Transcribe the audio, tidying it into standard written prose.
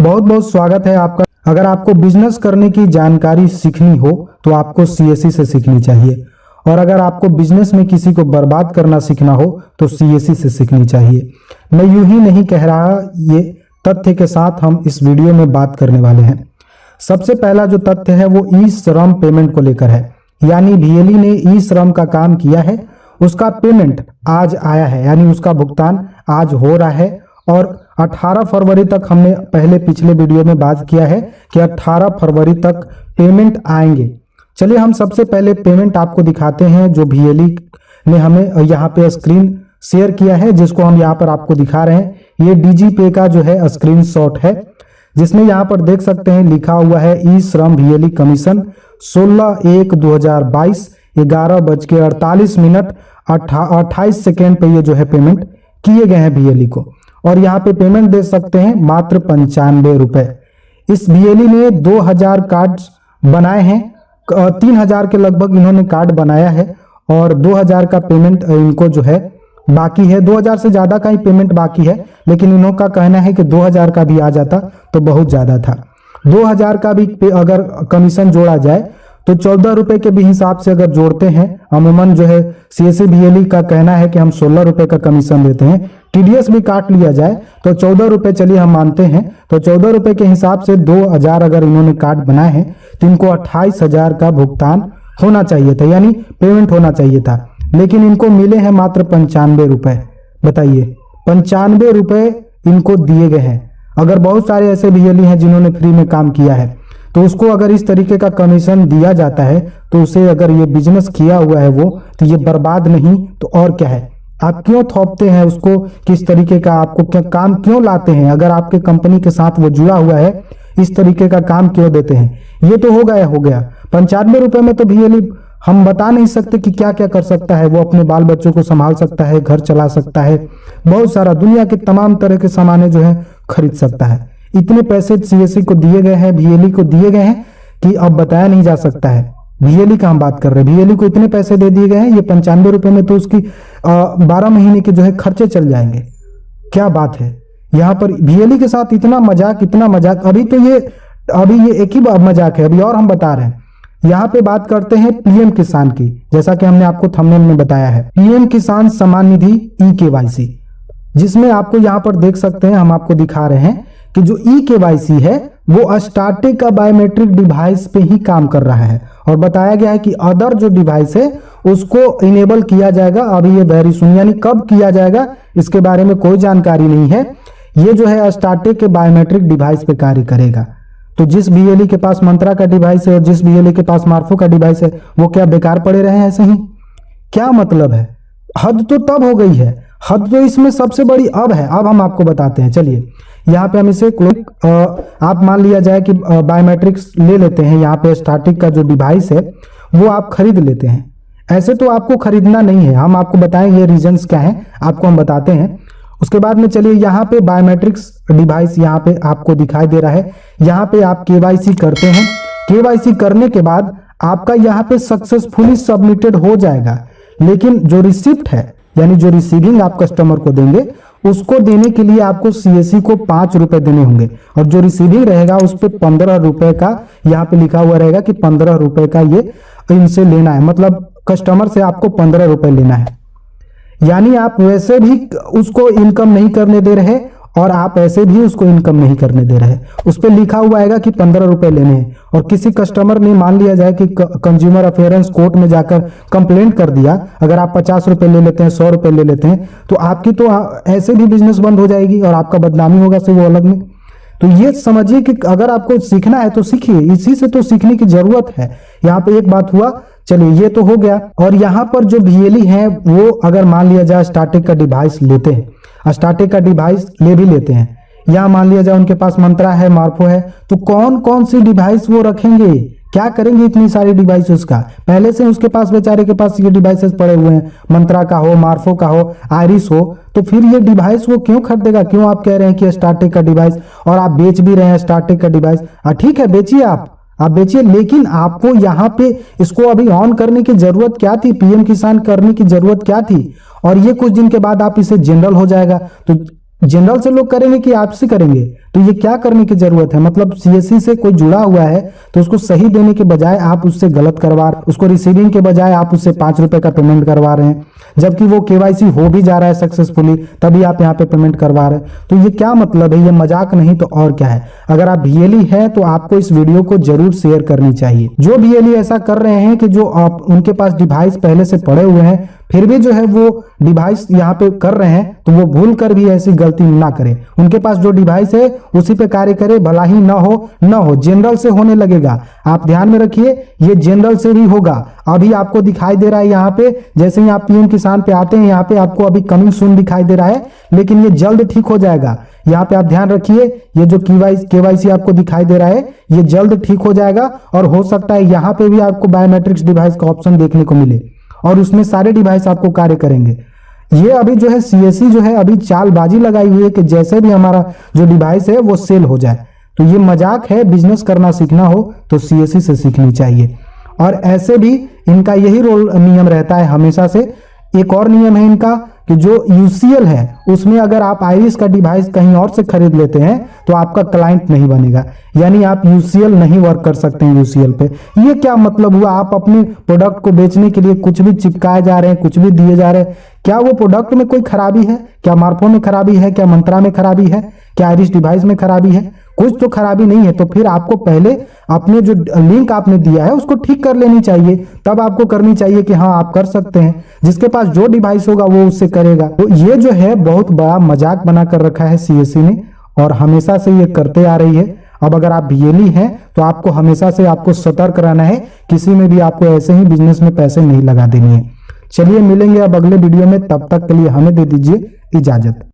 बहुत बहुत स्वागत है आपका। अगर आपको बिजनेस करने की जानकारी सीखनी हो तो आपको सीएससी से सीखनी चाहिए, और अगर आपको बिजनेस में किसी को बर्बाद करना सीखना हो तो सीएससी से सीखनी चाहिए। मैं यूं ही नहीं कह रहा, ये तथ्य के साथ हम इस वीडियो में बात करने वाले हैं। सबसे पहला जो तथ्य है वो ई श्रम पेमेंट को लेकर है, यानी बीएलई ने ई श्रम का काम किया है, उसका पेमेंट आज आया है, यानी उसका भुगतान आज हो रहा है। और 18 फरवरी तक हमने पहले पिछले वीडियो में बात किया है कि 18 फरवरी तक पेमेंट आएंगे। चलिए हम सबसे पहले पेमेंट आपको दिखाते हैं जो बीएलई ने हमें यहाँ पे स्क्रीन शेयर किया है, जिसको हम यहाँ पर आपको दिखा रहे हैं। ये डीजीपे का जो है स्क्रीनशॉट है, जिसमें यहाँ पर देख सकते हैं लिखा हुआ है ई श्रम बीएलई कमीशन 16/1/2022 11:48 28 सेकेंड पे ये जो है पेमेंट किए गए हैं बीएलई को। और यहाँ पे पेमेंट दे सकते हैं मात्र 95 रुपए। इस बीएलई ने 2000 कार्ड बनाए हैं, 3000 के लगभग इन्होंने कार्ड बनाया है, और 2000 का पेमेंट इनको जो है बाकी है। 2000 से ज्यादा का ही पेमेंट बाकी है, लेकिन इन्हों का कहना है कि 2000 का भी आ जाता तो बहुत ज्यादा था। 2000 का भी अगर कमीशन जोड़ा जाए तो 14 रुपए के भी हिसाब से अगर जोड़ते हैं, अमूमन जो है सीएससी बीएलई का कहना है कि हम 16 रुपए का कमीशन देते हैं, टीडीएस भी काट लिया जाए तो 14 रुपए चलिए हम मानते हैं, तो 14 रुपए के हिसाब से 2000 अगर इन्होंने कार्ड बनाए हैं तो इनको 28,000 का भुगतान होना चाहिए था, यानी पेमेंट होना चाहिए था, लेकिन इनको मिले हैं मात्र 95 रुपए। बताइए, 95 रुपए इनको दिए गए हैं। अगर बहुत सारे ऐसे बीएलई हैं जिन्होंने फ्री में काम किया है, तो उसको अगर इस तरीके का कमीशन दिया जाता है तो उसे, अगर ये बिजनेस किया हुआ है वो, तो ये बर्बाद नहीं तो और क्या है। आप क्यों थोपते हैं उसको, किस तरीके का आपको क्या काम क्यों लाते हैं? अगर आपके कंपनी के साथ वो जुड़ा हुआ है, इस तरीके का काम क्यों देते हैं? ये तो हो गया 95 रुपए में तो बीएलई हम बता नहीं सकते कि क्या क्या कर सकता है। वो अपने बाल बच्चों को संभाल सकता है, घर चला सकता है, बहुत सारा दुनिया के तमाम तरह के सामाने जो है खरीद सकता है। इतने पैसे सीएससी को दिए गए हैं, बीएलई को दिए गए हैं कि अब बताया नहीं जा सकता है। बीएलई का हम बात कर रहे हैं, बीएलई को इतने पैसे दे दिए गए हैं, ये 95 रुपए में तो उसकी 12 महीने के जो है खर्चे चल जाएंगे। क्या बात है यहाँ पर बीएलई के साथ, इतना मजाक। अभी ये एक ही मजाक है, अभी और हम बता रहे हैं। यहाँ पे बात करते हैं पीएम किसान की, जैसा कि हमने आपको थंबनेल में बताया है, पीएम किसान सम्मान निधि ई-केवाईसी, जिसमें आपको यहाँ पर देख सकते हैं, हम आपको दिखा रहे हैं कि जो ई-केवाईसी है वो स्टार्टिंग का बायोमेट्रिक डिवाइस पे ही काम कर रहा है, और बताया गया है कि अदर जो डिवाइस है उसको इनेबल किया जाएगा। अभी ये वेरी सुन, यानी कब किया जाएगा इसके बारे में कोई जानकारी नहीं है। ये जो है स्टार्टिंग के बायोमेट्रिक डिवाइस पे कार्य करेगा। तो जिस बीएलई के पास मंत्रा का डिवाइस है और जिस बीएलई के पास मार्फो का डिवाइस है, वो क्या बेकार पड़े रहे हैं ऐसे ही? क्या मतलब है? हद तो तब हो गई है, हद तो इसमें सबसे बड़ी अब है। अब हम आपको बताते हैं, चलिए यहाँ पे हम इसे आप मान लिया जाए कि बायोमेट्रिक्स ले लेते हैं। यहाँ पे स्टार्टिंग का जो डिवाइस है वो आप खरीद लेते हैं। ऐसे तो आपको खरीदना नहीं है, हम आपको बताएंगे रीजंस क्या है, आपको हम बताते हैं। उसके बाद में चलिए यहाँ पे बायोमेट्रिक्स डिवाइस यहाँ पे आपको दिखाई दे रहा है। यहाँ पे आप केवाईसी करते हैं, केवाईसी करने के बाद आपका यहाँ पे सक्सेसफुली सबमिटेड हो जाएगा, लेकिन जो रिसिप्ट है, यानी जो रिसीविंग आप कस्टमर को देंगे, उसको देने के लिए आपको सीएससी को 5 रुपए देने होंगे, और जो रिसीविंग रहेगा उस पर 15 रुपए का यहाँ पे लिखा हुआ रहेगा कि 15 रुपए का ये इनसे लेना है, मतलब कस्टमर से आपको 15 रुपए लेना है। यानी आप वैसे भी उसको इनकम नहीं करने दे रहे और आप ऐसे भी उसको इनकम नहीं करने दे रहे। उस पर लिखा हुआ आएगा कि 15 रुपए लेने हैं, और किसी कस्टमर ने मान लिया जाए कि कंज्यूमर अफेयरेंस कोर्ट में जाकर कंप्लेंट कर दिया, अगर आप 50 रुपए ले लेते हैं, 100 रुपए ले लेते हैं, तो आपकी तो ऐसे भी बिजनेस बंद हो जाएगी और आपका बदनामी होगा से वो अलग में। तो ये समझिए कि अगर आपको सीखना है तो सीखिए, इसी से तो सीखने की जरूरत है। यहाँ पे एक बात हुआ, चलिए ये तो हो गया। और यहाँ पर जो बीएलई है वो अगर मान लिया जाए स्टार्टिंग का डिवाइस लेते हैं, स्टार्टिंग का डिवाइस ले भी लेते हैं, या मान लिया जाए उनके पास मंत्रा है, मार्फो है, तो कौन कौन सी डिवाइस वो रखेंगे, क्या करेंगे इतनी सारी डिवाइसेस का? पहले से उसके पास, बेचारे के पास ये डिवाइसेस पड़े हुए हैं, मंत्रा का हो, मार्फो का हो, आयरिस हो, तो फिर ये डिवाइस वो क्यों खरीदेगा? क्यों आप कह रहे हैं कि स्टार्टिंग का डिवाइस, और आप बेच भी रहे हैं स्टार्टिंग का डिवाइस? ठीक है, बेचिए, आप बेचिए, लेकिन आपको यहाँ पे इसको अभी ऑन करने की जरूरत क्या थी? पीएम किसान करने की जरूरत क्या थी? और ये कुछ दिन के बाद आप इसे जनरल हो जाएगा, तो जनरल से लोग करेंगे कि आपसे करेंगे? तो ये क्या करने की जरूरत है, मतलब सीएससी से कोई जुड़ा हुआ है तो उसको सही देने के बजाय आप उससे गलत करवा रहे, उसको रिसीविंग के बजाय आप उससे 5 रुपए का पेमेंट करवा रहे हैं, जबकि वो केवाईसी हो भी जा रहा है सक्सेसफुली, तभी आप यहाँ पे पेमेंट करवा रहे हैं। तो ये क्या मतलब है, ये मजाक नहीं तो और क्या है। अगर आप बीएलई है तो आपको इस वीडियो को जरूर शेयर करनी चाहिए। जो बीएलई ऐसा कर रहे हैं कि जो आप उनके पास डिवाइस पहले से पड़े हुए हैं फिर भी जो है वो डिवाइस यहाँ पे कर रहे हैं, तो वो भूल कर भी ऐसी गलती ना करें। उनके पास जो डिवाइस है उसी पे कार्य करे, भला ही ना हो जनरल से होने लगेगा। आप ध्यान में रखिए, ये जनरल से भी होगा। अभी आपको दिखाई दे रहा है यहाँ पे, जैसे ही आप पीएम किसान पे आते हैं यहाँ पे आपको अभी कमिंग सून दिखाई दे रहा है, लेकिन ये जल्द ठीक हो जाएगा। यहाँ पे आप ध्यान रखिए, ये जो केवाईसी आपको दिखाई दे रहा है ये जल्द ठीक हो जाएगा, और हो सकता है यहाँ पे भी आपको बायोमेट्रिक्स डिवाइस का ऑप्शन देखने को मिले और उसमें सारे डिवाइस आपको कार्य करेंगे। ये अभी जो है सीएससी जो है अभी चालबाजी लगाई हुई है कि जैसे भी हमारा जो डिवाइस है वो सेल हो जाए। तो ये मजाक है, बिजनेस करना सीखना हो तो सीएससी से सीखनी चाहिए। और ऐसे भी इनका यही नियम रहता है हमेशा से। एक और नियम है इनका कि जो यूसीएल है उसमें अगर आप आईरिस का डिवाइस कहीं और से खरीद लेते हैं तो आपका क्लाइंट नहीं बनेगा, यानी आप यूसीएल नहीं वर्क कर सकते हैं यूसीएल पे। ये क्या मतलब हुआ, आप अपने प्रोडक्ट को बेचने के लिए कुछ भी चिपकाए जा रहे हैं, कुछ भी दिए जा रहे हैं। क्या वो प्रोडक्ट में कोई खराबी है? क्या मार्फो में खराबी है? क्या मंत्रा में खराबी है? क्या आईरिस डिवाइस में खराबी है? कुछ तो खराबी नहीं है। तो फिर आपको पहले अपने जो लिंक आपने दिया है उसको ठीक कर लेनी चाहिए, तब आपको करनी चाहिए कि हाँ आप कर सकते हैं। जिसके पास जो डिवाइस होगा वो उससे करेगा। तो ये जो है बहुत बड़ा मजाक बना कर रखा है सीएससी ने, और हमेशा से ये करते आ रही है। अब अगर आप बीएलई हैं तो आपको हमेशा से आपको सतर्क रहना है, किसी में भी आपको ऐसे ही बिजनेस में पैसे नहीं लगा देनी है। चलिए मिलेंगे अब अगले वीडियो में, तब तक के लिए हमें दे दीजिए इजाजत।